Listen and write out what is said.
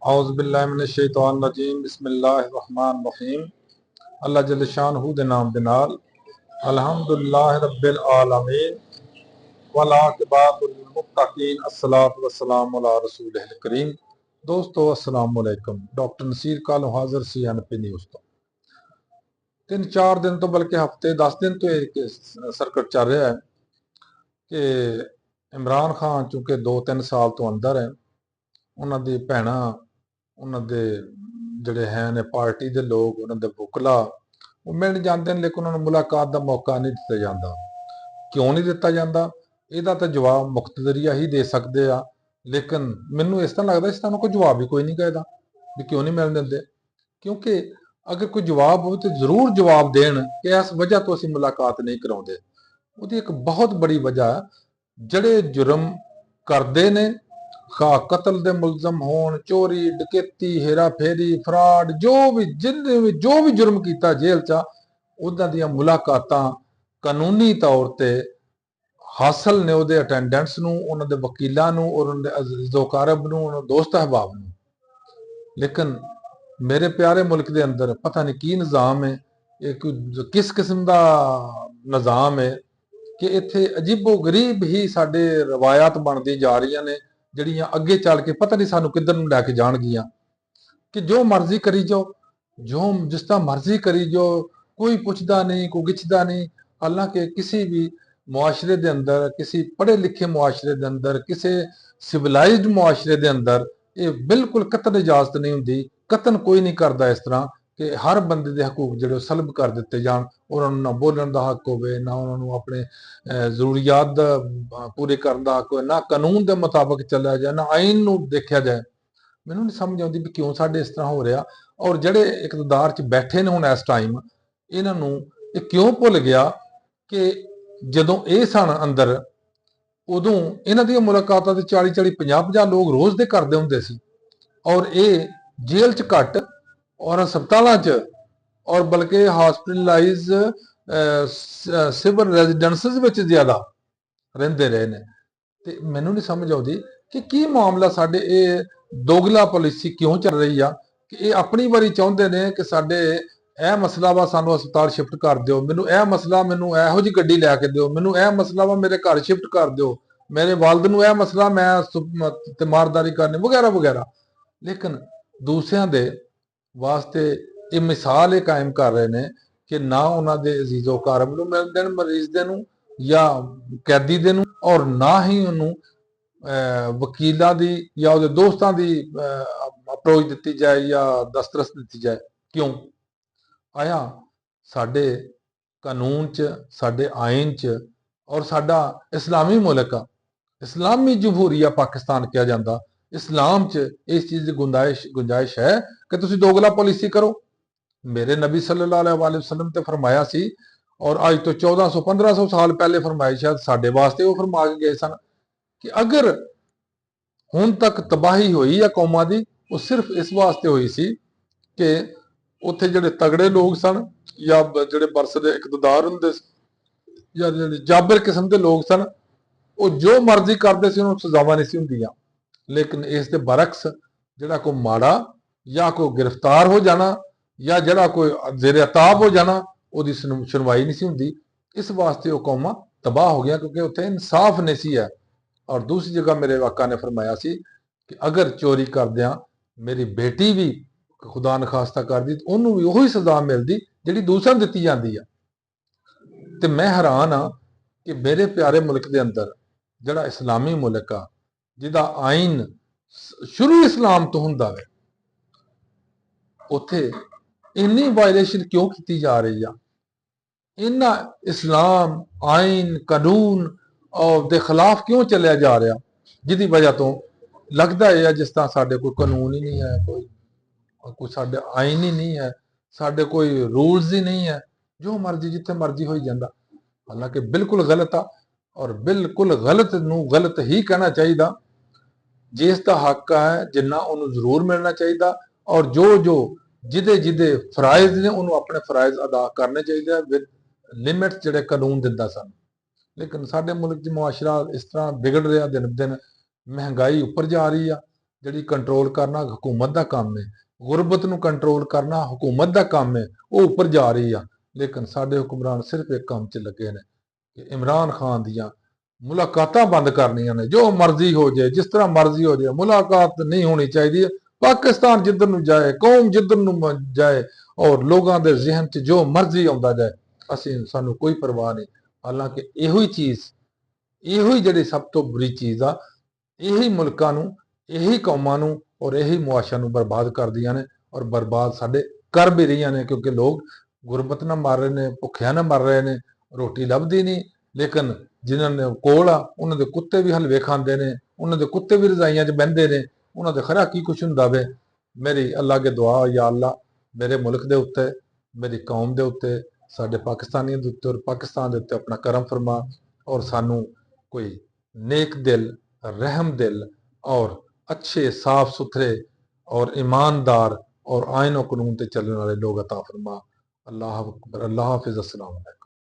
औज़ुबिल्लाहिमिनश्शैतानिर्रजीम बिस्मिल्लाहिर्रहमानिर्रहीम। अल्लाह जल्ल शानहू दे नाम दे नाल अल्हम्दुलिल्लाहि रब्बिल आलमीन वल आक़िबतु लिल मुत्तक़ीन अस्सलातु वस्सलामु अला रसूलिल करीम। दोस्तों अस्सलामु अलैकुम। डॉक्टर नसीर कालो हाज़िर सी एनपी न्यूज़ तो 3-4 दिन तो बल्कि हफ्ते 10 दिन तो एक सर्कट चल रहा है कि इमरान खान चूंकि 2-3 साल तो अंदर है, उन्होंने भैन उन्होंने जोड़े हैं ने पार्टी के लोग उन्होंने वुकला वो मिल जाते हैं, लेकिन उन्होंने मुलाकात का मौका नहीं दिता जाता। क्यों नहीं दिता जाता, यदा तो जवाब मुख्तदरिया ही दे सकते आ, लेकिन मैनू इस तरह लगता इस तरह कोई जवाब ही कोई नहीं कहता भी क्यों नहीं मिल देंगे। क्योंकि अगर कोई जवाब हो तो जरूर जवाब देन कि इस वजह तो असं मुलाकात नहीं कराते। वो एक बहुत बड़ी वजह जड़े जुर्म करते ने, खा कतल दे मुलजम होन, चोरी डकैती हेरा फेरी फ्रॉड जो भी जुर्म किया जेल चा उन्हां दियां मुलाकातां कानूनी तौर ते हासिल ने उहदे अटेंडेंट्स नूं, उन्हां दे वकीलां नूं और उन्हां दे अज़ीज़ोकारब नूं, उन्हां दोस्त अहबाब नूं। लेकिन मेरे प्यारे मुल्क के अंदर पता नहीं की निज़ाम है, एक किस किस्म का निज़ाम है कि इत्थे अजीबो गरीब ही साडे रवायत बनती जा रही ने, जड़ियां अगे चल के पता नहीं सानू किधर नूं लैके जाणगियां कि जो मर्जी करी जाओ, जो जिस तरह मर्जी करी जाओ, कोई पुछदा नहीं, कोई गिछदा नहीं। हालांकि किसी भी मुआशरे के अंदर, किसी पढ़े लिखे मुआशरे के अंदर, किसी सिविलाइज्ड मुआशरे के अंदर ये बिल्कुल कतन इजाजत नहीं होंगी। कतन कोई नहीं करता इस तरह कि हर बंदे के हकूक जो सलब कर दिते जान, उन्होंने ना बोलने का हक होवे, ना उन्होंने अपने जरूरियात पूरे करने का हक हो, ना कानून के मुताबिक चलिया जाए, ना आइन नूं देखा जाए। मैनूं नहीं समझ आती भी क्यों साडे इस तरह हो रहा। और ਜਿਹੜੇ इकतदार च बैठे ने हुण इस टाइम, इन्हां नूं ਇਹ क्यों भुल गया कि जदों ਇਹ सन अंदर उदों इन्हां ਦੀਆਂ मुलाकातां ते 40-40 50-50 लोग रोज़ दे करदे हुंदे सी, और ये जेल च घट और हस्पतालों च और बल्कि हॉस्पिटलाइज सिविल रेजिडेंसिस विच ज़्यादा रहिंदे रहे ने। ते मैनूं नहीं समझ आउंदी कि की मामला साडे ये दोगला पॉलिसी क्यों चल रही आ कि ये अपनी वारी चाहुंदे ने कि साडे यह मसला वा सानू हस्पताल शिफ्ट कर दिओ, मैनूं यह मसला मैनूं इहो जी गड्डी लैके दिओ, मैनूं यह मसला वा मेरे घर शिफ्ट कर दिओ, मेरे वालद नूं यह मसला मैं तीमारदारी करनी वगैरह वगैरह। लेकिन दूसरिਆਂ ਦੇ वास्ते ये मिसाल ये कायम कर रहे हैं कि ना उन्होंने अजीजो कारब नूं मिलदे ने मरीज दे नूं या कैदी दे नूं, और ना ही उन्होंने वकीलों की या उसके दोस्तों की अप्रोच दी जाए या दस्तरस दी जाए। क्यों आया साडे कानून च, साडे आइन च, और साडा इस्लामी मुल्क आ, इस्लामी जमहूरिया पाकिस्तान कहा जाता, इस्लाम च इस चीज़ की गुंजाइश है कि तुसीं दोगला पॉलिसी करो। मेरे नबी सल्लल्लाहु अलैहि वसल्लम ते फरमाया सी, और अज तो 1400-1500 साल पहले फरमाया, शायद साडे वास्ते वो फरमा के गए सन कि अगर हुण तक तबाही हुई है कौमां दी, वो सिर्फ इस वास्ते हुई सी कि उत्थे जिहड़े तगड़े लोग सन या जिहड़े बरसदे इकतदार हुंदे या जिहड़े जाबिर किस्म के लोग सन, वो जो मर्जी करते सी उन्होंने सजावां नहीं सी हुंदियां। लेकिन इस दे बरक्स जिहड़ा कोई माड़ा या कोई गिरफ्तार हो जाना या जिहड़ा कोई ज़ेरे अताब हो जाना, उसकी सुनवाई नहीं सी हुंदी। इस वास्ते वो कौमां तबाह हो गया क्योंकि उत्थे इंसाफ नहीं सी है। और दूसरी जगह मेरे वाका ने फरमाया सी कि अगर चोरी करदियां मेरी बेटी भी खुदा नखास्ता कर दी तो उन्होंने भी वही सजा मिलती जिहड़ी दूसरा दित्ती जाती है। तो मैं हैरान हाँ कि मेरे प्यारे मुल्क के अंदर जिहड़ा इस्लामी मुल्क आ, जिहदा आइन शुरू इस्लाम तो हुंदा है, उत्थे इन्नी वायलेशन क्यों की जा रही है। इन्ना इस्लाम आइन कानून और दे खिलाफ क्यों चलिया जा रहा, जिहदी वजह तो लगता है जिस तरह साडे कोई कानून ही नहीं है, कोई साडे आइन ही नहीं है, साडे कोई रूल्स ही नहीं है, जो मर्जी जिथे मर्जी हो जाता। हालांकि बिल्कुल गलत आ, और बिल्कुल गलत नूं गलत ही कहना चाहिए। जिसका हक है जिन्ना उन्होंने जरूर मिलना चाहिए, और जो जो जिदे जिदे फराइज ने उन्होंने अपने फराइज अदा करने चाहिए विद लिमिट्स जिहड़े कानून दिंदा सन। लेकिन साडे मुल्क च मुआशरा इस तरह बिगड़ रहा दिन ब दिन, महंगाई उपर जा रही है, ਜਿਹੜੀ ਕੰਟਰੋਲ ਕਰਨਾ ਹਕੂਮਤ ਦਾ ਕੰਮ ਹੈ, ਗੁਰਬਤ ਨੂੰ ਕੰਟਰੋਲ ਕਰਨਾ ਹਕੂਮਤ ਦਾ ਕੰਮ ਹੈ, ਉਹ ਉੱਪਰ ਜਾ ਰਹੀ ਆ। ਲੇਕਿਨ ਸਾਡੇ ਹੁਕਮਰਾਨ ਸਿਰਫ ਇੱਕ ਕੰਮ 'ਚ ਲੱਗੇ ਨੇ ਕਿ ਇਮਰਾਨ ਖਾਨ ਦੀਆਂ ਮੁਲਾਕਾਤਾਂ ਬੰਦ ਕਰਨੀਆਂ ਨੇ। ਜੋ ਮਰਜ਼ੀ ਹੋ ਜਾਏ, ਜਿਸ ਤਰ੍ਹਾਂ ਮਰਜ਼ੀ ਹੋ ਜਾਏ, ਮੁਲਾਕਾਤ ਨਹੀਂ ਹੋਣੀ ਚਾਹੀਦੀ ਹੈ। ਪਾਕਿਸਤਾਨ ਜਿੱਧਰ ਨੂੰ ਜਾਏ, ਕੌਮ ਜਿੱਧਰ ਨੂੰ ਜਾਏ, ਔਰ ਲੋਕਾਂ ਦੇ ਜ਼ਿਹਨ 'ਚ ਜੋ ਮਰਜ਼ੀ ਆਉਂਦਾ ਜਾਏ, ਸਾਨੂੰ ਕੋਈ ਪਰਵਾਹ ਨਹੀਂ। ਹਾਲਾਂਕਿ ਇਹੋ ਹੀ ਚੀਜ਼, ਇਹੋ ਹੀ ਜਿਹੜੀ ਸਭ ਤੋਂ ਬੁਰੀ ਚੀਜ਼ ਆ, ਇਹੀ ਮੁਲਕਾਂ ਨੂੰ, ਇਹੀ ਕੌਮਾਂ ਨੂੰ ਔਰ ਇਹੀ ਮੁਆਸ਼ਾ ਨੂੰ ਬਰਬਾਦ ਕਰਦੀਆਂ ਨੇ, ਔਰ ਬਰਬਾਦ ਸਾਡੇ ਕਰ ਵੀ ਰਹੀਆਂ ਨੇ। ਕਿਉਂਕਿ ਲੋਕ ਗੁਰਬਤ ਨਾਲ ਮਰ ਰਹੇ ਨੇ, ਭੁੱਖਿਆਂ ਨਾਲ ਮਰ ਰਹੇ ਨੇ, ਰੋਟੀ ਲੱਭਦੀ ਨਹੀਂ। ਲੇਕਿਨ ਜਿਨ੍ਹਾਂ ਨੇ ਕੋਲ ਆ, ਉਹਨਾਂ ਦੇ ਕੁੱਤੇ ਵੀ ਹਲਵੇ ਖਾਂਦੇ ਨੇ, ਉਹਨਾਂ ਦੇ ਕੁੱਤੇ ਵੀ ਰਜ਼ਾਈਆਂ 'ਚ ਬਹਿੰਦੇ ਨੇ, ਉਹਨਾਂ ਦੇ ਖਰਾ ਕੀ ਕੁਛ ਹੁੰਦਾ ਵੇ। ਮੇਰੀ ਅੱਲਾ ਅੱਗੇ ਦੁਆ, ਯਾ ਅੱਲਾ ਮੇਰੇ ਮੁਲਕ ਦੇ ਉੱਤੇ, ਮੇਰੀ ਕੌਮ ਦੇ ਉੱਤੇ, ਸਾਡੇ ਪਾਕਿਸਤਾਨੀਆਂ ਦੇ ਉੱਤੇ ਔਰ ਪਾਕਿਸਤਾਨ ਦੇ ਉੱਤੇ ਆਪਣਾ ਕਰਮ ਫਰਮਾ, ਔਰ ਸਾਨੂੰ ਕੋਈ नेक दिल, रहम दिल और अच्छे साफ सुथरे और ईमानदार और आइन और कानून ते चलने वाले लोग अता फरमा। अल्लाह अकबर, अल्लाह हाफिज़, अस्सलाम वालेकुम।